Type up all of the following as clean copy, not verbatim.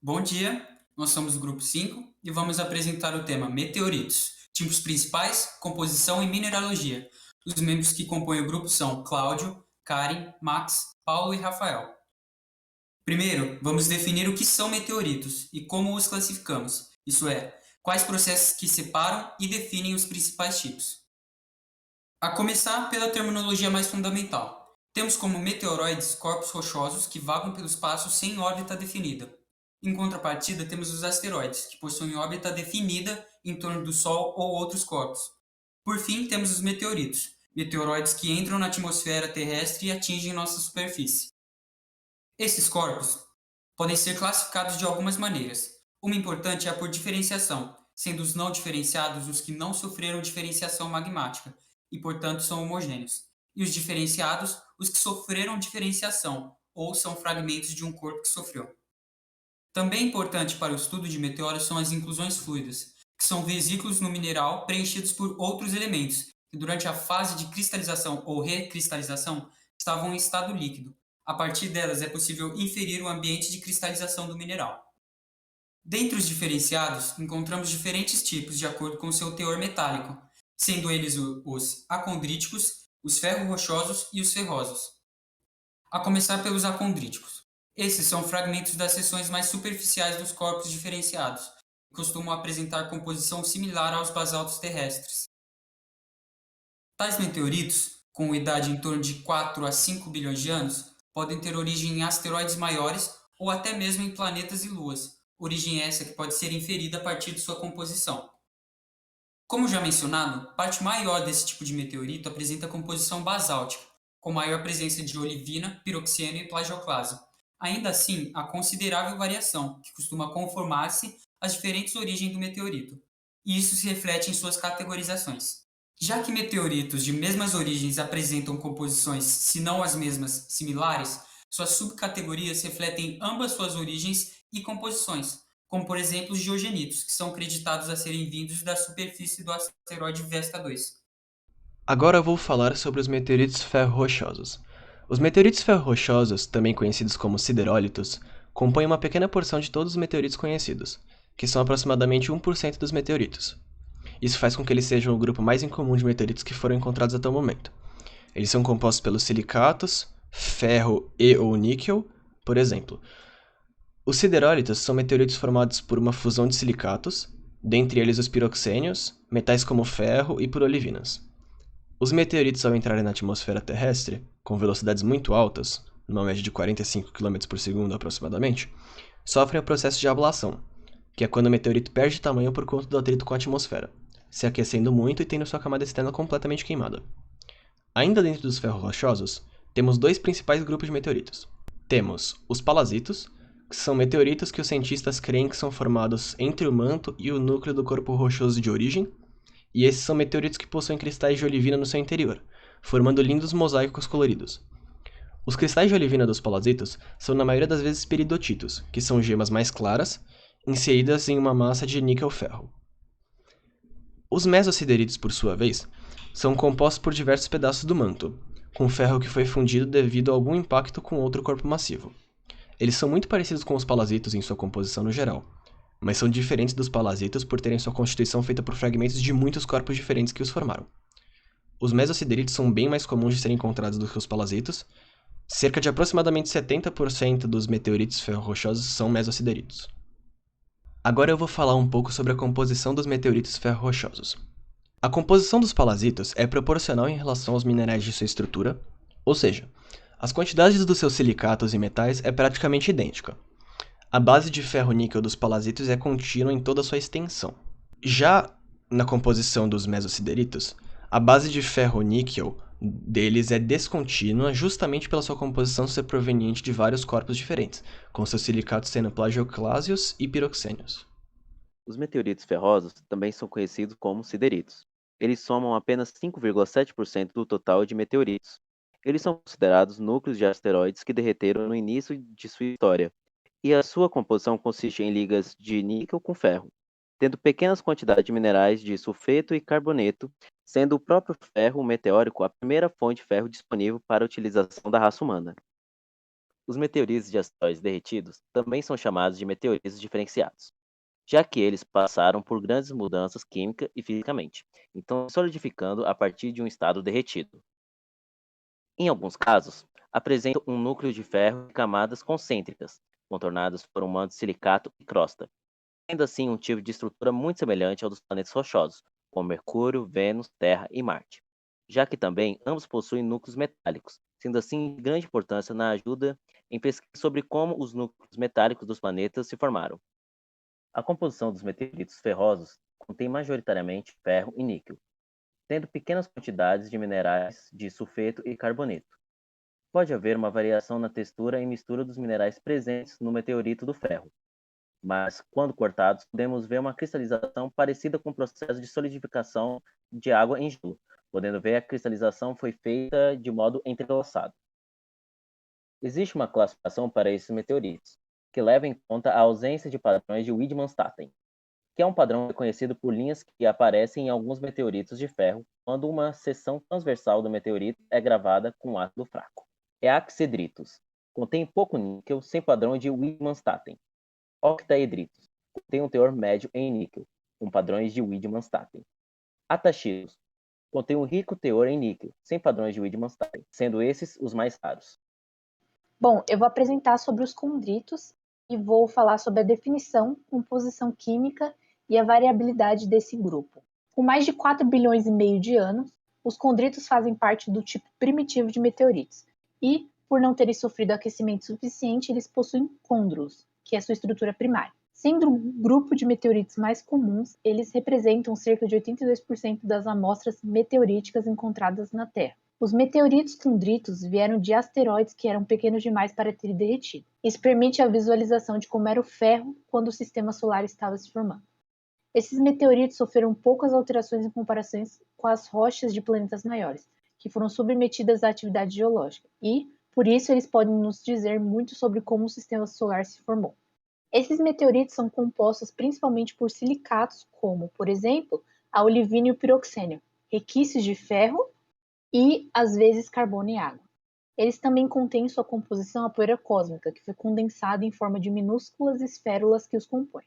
Bom dia, nós somos o grupo 5 e vamos apresentar o tema meteoritos, tipos principais, composição e mineralogia. Os membros que compõem o grupo são Cláudio, Karen, Max, Paulo e Rafael. Primeiro, vamos definir o que são meteoritos e como os classificamos, isso é, quais processos que separam e definem os principais tipos. A começar pela terminologia mais fundamental. Temos como meteoroides corpos rochosos que vagam pelo espaço sem órbita definida. Em contrapartida, temos os asteroides, que possuem órbita definida em torno do Sol ou outros corpos. Por fim, temos os meteoritos, meteoroides que entram na atmosfera terrestre e atingem nossa superfície. Esses corpos podem ser classificados de algumas maneiras. Uma importante é a por diferenciação, sendo os não diferenciados os que não sofreram diferenciação magmática e, portanto, são homogêneos, e os diferenciados os que sofreram diferenciação ou são fragmentos de um corpo que sofreu. Também importante para o estudo de meteoros são as inclusões fluidas, que são vesículos no mineral preenchidos por outros elementos que, durante a fase de cristalização ou recristalização, estavam em estado líquido. A partir delas é possível inferir o ambiente de cristalização do mineral. Dentre os diferenciados, encontramos diferentes tipos de acordo com seu teor metálico, sendo eles os acondríticos, os ferro-rochosos e os ferrosos. A começar pelos acondríticos. Esses são fragmentos das seções mais superficiais dos corpos diferenciados, e costumam apresentar composição similar aos basaltos terrestres. Tais meteoritos, com idade em torno de 4 a 5 bilhões de anos, podem ter origem em asteroides maiores ou até mesmo em planetas e luas, origem essa que pode ser inferida a partir de sua composição. Como já mencionado, parte maior desse tipo de meteorito apresenta composição basáltica, com maior presença de olivina, piroxeno e plagioclase. Ainda assim, há considerável variação, que costuma conformar-se às diferentes origens do meteorito, e isso se reflete em suas categorizações. Já que meteoritos de mesmas origens apresentam composições, se não as mesmas, similares, suas subcategorias refletem ambas suas origens e composições, como por exemplo os geogenitos, que são creditados a serem vindos da superfície do asteroide Vesta 2. Agora eu vou falar sobre os meteoritos ferro-rochosos. Os meteoritos ferro-rochosos, também conhecidos como siderólitos, compõem uma pequena porção de todos os meteoritos conhecidos, que são aproximadamente 1% dos meteoritos. Isso faz com que eles sejam o grupo mais incomum de meteoritos que foram encontrados até o momento. Eles são compostos pelos silicatos, ferro e ou níquel, por exemplo. Os siderólitos são meteoritos formados por uma fusão de silicatos, dentre eles os piroxênios, metais como ferro e por olivinas. Os meteoritos, ao entrarem na atmosfera terrestre, com velocidades muito altas, numa média de 45 km por segundo aproximadamente, sofrem o processo de ablação, que é quando o meteorito perde tamanho por conta do atrito com a atmosfera, se aquecendo muito e tendo sua camada externa completamente queimada. Ainda dentro dos ferro-rochosos, temos dois principais grupos de meteoritos. Temos os palazitos, que são meteoritos que os cientistas creem que são formados entre o manto e o núcleo do corpo rochoso de origem, e esses são meteoritos que possuem cristais de olivina no seu interior, formando lindos mosaicos coloridos. Os cristais de olivina dos palazitos são na maioria das vezes peridotitos, que são gemas mais claras, inseridas em uma massa de níquel-ferro. Os mesosideritos, por sua vez, são compostos por diversos pedaços do manto, com ferro que foi fundido devido a algum impacto com outro corpo massivo. Eles são muito parecidos com os palazitos em sua composição no geral, mas são diferentes dos palazitos por terem sua constituição feita por fragmentos de muitos corpos diferentes que os formaram. Os mesosideritos são bem mais comuns de serem encontrados do que os palazitos. Cerca de aproximadamente 70% dos meteoritos ferro-rochosos são mesosideritos. Agora eu vou falar um pouco sobre a composição dos meteoritos ferro-rochosos. A composição dos palazitos é proporcional em relação aos minerais de sua estrutura, ou seja, as quantidades dos seus silicatos e metais é praticamente idêntica. A base de ferro-níquel dos palazitos é contínua em toda a sua extensão. Já na composição dos mesosideritos, a base de ferro-níquel deles é descontínua justamente pela sua composição ser proveniente de vários corpos diferentes, com seus silicatos sendo plagiocláseos e piroxênios. Os meteoritos ferrosos também são conhecidos como sideritos. Eles somam apenas 5,7% do total de meteoritos. Eles são considerados núcleos de asteroides que derreteram no início de sua história, e a sua composição consiste em ligas de níquel com ferro, tendo pequenas quantidades de minerais de sulfeto e carboneto, sendo o próprio ferro meteórico a primeira fonte de ferro disponível para a utilização da raça humana. Os meteoritos de asteroides derretidos também são chamados de meteoritos diferenciados, já que eles passaram por grandes mudanças química e fisicamente, então solidificando a partir de um estado derretido. Em alguns casos, apresentam um núcleo de ferro e camadas concêntricas, contornadas por um manto de silicato e crosta, sendo assim um tipo de estrutura muito semelhante ao dos planetas rochosos, como Mercúrio, Vênus, Terra e Marte, já que também ambos possuem núcleos metálicos, sendo assim de grande importância na ajuda em pesquisa sobre como os núcleos metálicos dos planetas se formaram. A composição dos meteoritos ferrosos contém majoritariamente ferro e níquel, tendo pequenas quantidades de minerais de sulfeto e carboneto. Pode haver uma variação na textura e mistura dos minerais presentes no meteorito do ferro, mas, quando cortados, podemos ver uma cristalização parecida com o processo de solidificação de água em gelo, podendo ver que a cristalização foi feita de modo entrelaçado. Existe uma classificação para esses meteoritos, que leva em conta a ausência de padrões de Widmanstatten, que é um padrão reconhecido por linhas que aparecem em alguns meteoritos de ferro quando uma seção transversal do meteorito é gravada com ácido fraco. Eaxedritos contém pouco níquel sem padrão de Widmanstatten. Octaedritos contém um teor médio em níquel, com padrões de Widmanstatten. Ataxiros contém um rico teor em níquel, sem padrões de Widmanstatten, sendo esses os mais raros. Bom, eu vou apresentar sobre os condritos e vou falar sobre a definição, composição química e a variabilidade desse grupo. Com mais de 4 bilhões e meio de anos, os condritos fazem parte do tipo primitivo de meteoritos e, por não terem sofrido aquecimento suficiente, eles possuem côndrulos, que é sua estrutura primária. Sendo o grupo de meteoritos mais comuns, eles representam cerca de 82% das amostras meteoríticas encontradas na Terra. Os meteoritos condritos vieram de asteroides que eram pequenos demais para terem derretido. Isso permite a visualização de como era o ferro quando o sistema solar estava se formando. Esses meteoritos sofreram poucas alterações em comparação com as rochas de planetas maiores, que foram submetidas à atividade geológica, e, por isso, eles podem nos dizer muito sobre como o sistema solar se formou. Esses meteoritos são compostos principalmente por silicatos, como, por exemplo, a olivina e o piroxênio, requisitos de ferro e, às vezes, carbono e água. Eles também contêm em sua composição a poeira cósmica, que foi condensada em forma de minúsculas esférulas que os compõem.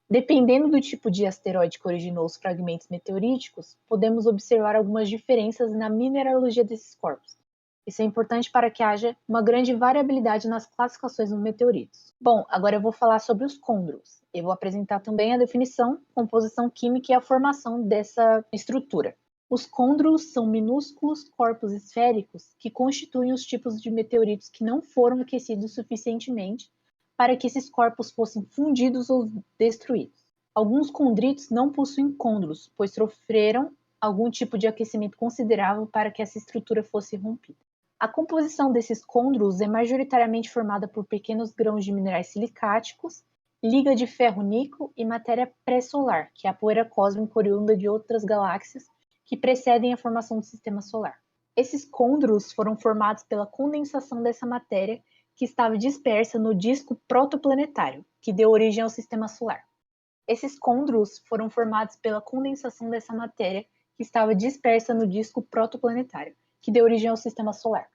Dependendo do tipo de asteroide que originou os fragmentos meteoríticos, podemos observar algumas diferenças na mineralogia desses corpos. Isso é importante para que haja uma grande variabilidade nas classificações dos meteoritos. Bom, agora eu vou falar sobre os côndrulos. Eu vou apresentar também a definição, composição química e a formação dessa estrutura. Os côndrulos são minúsculos corpos esféricos que constituem os tipos de meteoritos que não foram aquecidos suficientemente para que esses corpos fossem fundidos ou destruídos. Alguns condritos não possuem côndrulos, pois sofreram algum tipo de aquecimento considerável para que essa estrutura fosse rompida. A composição desses côndrulos é majoritariamente formada por pequenos grãos de minerais silicáticos, liga de ferro-níquel e matéria pré-solar, que é a poeira cósmica oriunda de outras galáxias que precedem a formação do sistema solar. Esses côndrulos foram formados pela condensação dessa matéria que estava dispersa no disco protoplanetário, que deu origem ao sistema solar. Esses côndrulos foram formados pela condensação dessa matéria que estava dispersa no disco protoplanetário, que deu origem ao sistema solar.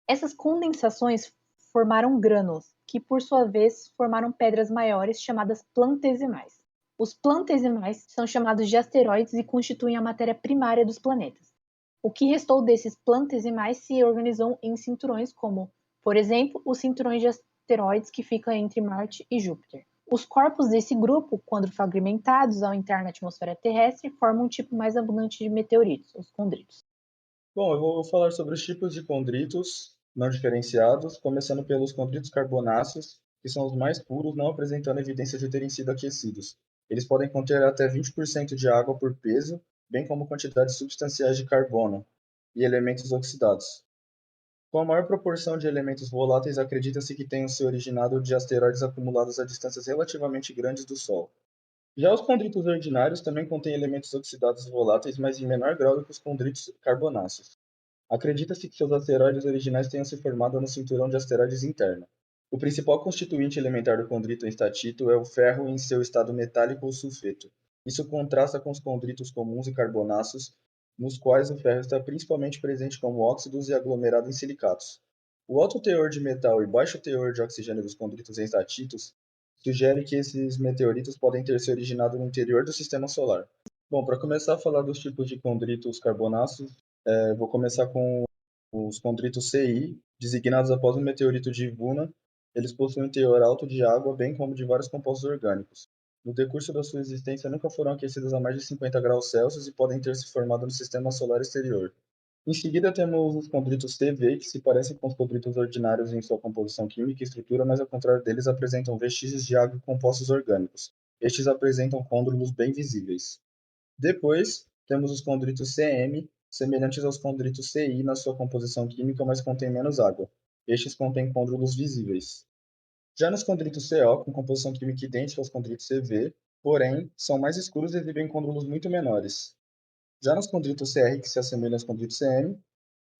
Essas condensações formaram grânulos, que por sua vez formaram pedras maiores chamadas plantesimais. Os plantesimais são chamados de asteroides e constituem a matéria primária dos planetas. O que restou desses plantesimais se organizou em cinturões como, por exemplo, os cinturões de asteroides que ficam entre Marte e Júpiter. Os corpos desse grupo, quando fragmentados ao entrar na atmosfera terrestre, formam um tipo mais abundante de meteoritos, os condritos. Bom, eu vou falar sobre os tipos de condritos não diferenciados, começando pelos condritos carbonáceos, que são os mais puros, não apresentando evidência de terem sido aquecidos. Eles podem conter até 20% de água por peso, bem como quantidades substanciais de carbono e elementos oxidados. Com a maior proporção de elementos voláteis, acredita-se que tenham se originado de asteroides acumulados a distâncias relativamente grandes do Sol. Já os condritos ordinários também contêm elementos oxidados voláteis, mas em menor grau do que os condritos carbonáceos. Acredita-se que seus asteroides originais tenham se formado no cinturão de asteroides interno. O principal constituinte elementar do condrito enstatito é o ferro em seu estado metálico ou sulfeto. Isso contrasta com os condritos comuns e carbonáceos, nos quais o ferro está principalmente presente como óxidos e aglomerado em silicatos. O alto teor de metal e baixo teor de oxigênio dos condritos estatitos sugere que esses meteoritos podem ter se originado no interior do sistema solar. Bom, para começar a falar dos tipos de condritos carbonáceos, vou começar com os condritos CI, designados após um meteorito de Vuna. Eles possuem um teor alto de água, bem como de vários compostos orgânicos. No decurso da sua existência, nunca foram aquecidos a mais de 50 graus Celsius e podem ter se formado no sistema solar exterior. Em seguida, temos os condritos CV, que se parecem com os condritos ordinários em sua composição química e estrutura, mas ao contrário deles apresentam vestígios de água e compostos orgânicos. Estes apresentam côndulos bem visíveis. Depois, temos os condritos CM, semelhantes aos condritos CI na sua composição química, mas contêm menos água. Estes contêm côndulos visíveis. Já nos condritos CO, com composição química idêntica aos condritos CV, porém, são mais escuros e exibem côndulos muito menores. Já nos condritos CR, que se assemelham aos condritos CM,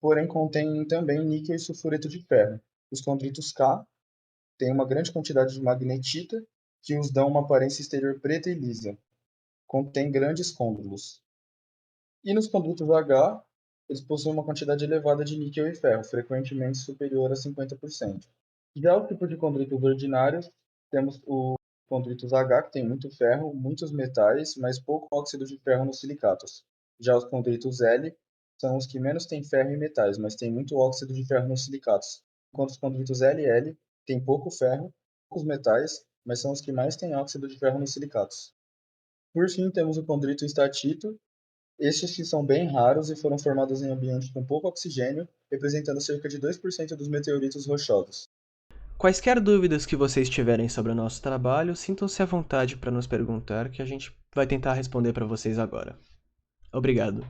porém contêm também níquel e sulfureto de ferro. Os condritos K têm uma grande quantidade de magnetita, que os dão uma aparência exterior preta e lisa. Contém grandes côndulos. E nos condritos H, eles possuem uma quantidade elevada de níquel e ferro, frequentemente superior a 50%. Já o tipo de condritos ordinários, temos os condritos H, que tem muito ferro, muitos metais, mas pouco óxido de ferro nos silicatos. Já os condritos L são os que menos têm ferro e metais, mas têm muito óxido de ferro nos silicatos. Enquanto os condritos LL têm pouco ferro, poucos metais, mas são os que mais têm óxido de ferro nos silicatos. Por fim, temos o condrito estatito. Estes que são bem raros e foram formados em ambientes com pouco oxigênio, representando cerca de 2% dos meteoritos rochosos. Quaisquer dúvidas que vocês tiverem sobre o nosso trabalho, sintam-se à vontade para nos perguntar que a gente vai tentar responder para vocês agora. Obrigado.